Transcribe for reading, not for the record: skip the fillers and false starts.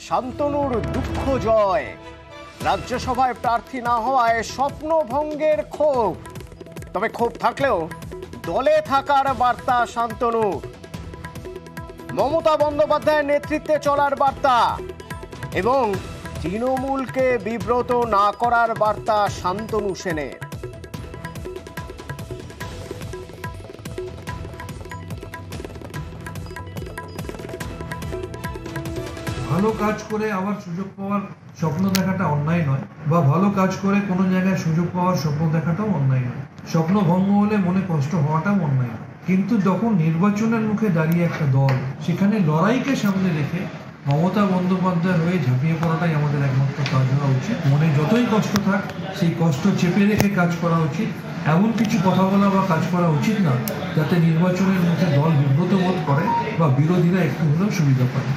শান্তনুর দুঃখ জয়। রাজ্যসভায় প্রার্থী না হওয়ায় স্বপ্নভঙ্গের ক্ষোভ। তবে ক্ষোভ থাকলেও দলে থাকার বার্তা শান্তনুর। মমতা বন্দ্যোপাধ্যায়ের নেতৃত্বে চলার বার্তা এবং তৃণমূলকে বিব্রত না করার বার্তা শান্তনু সেনের। ভালো কাজ করে আবার সুযোগ পাওয়ার স্বপ্ন দেখাটা অন্যায় নয়, বা ভালো কাজ করে কোনো জায়গায় সুযোগ পাওয়ার স্বপ্ন দেখাটাও অন্যায় নয়। স্বপ্ন ভঙ্গ হলে মনে কষ্ট হওয়াটাও অন্যায় নয়। কিন্তু যখন নির্বাচনের মুখে দাঁড়িয়ে একটা দল সেখানে লড়াইকে সামনে রেখে মমতা বন্দ্যোপাধ্যায় হয়ে ঝাঁপিয়ে পড়াটাই আমাদের একমাত্র কাজ হওয়া উচিত। মনে যতই কষ্ট থাক সেই কষ্ট চেপে রেখে কাজ করা উচিত। এমন কিছু কথা বলা বা কাজ করা উচিত না যাতে নির্বাচনের মুখে দল বিব্রত বোধ করে বা বিরোধীরা একটু হলেও সুবিধা পায়।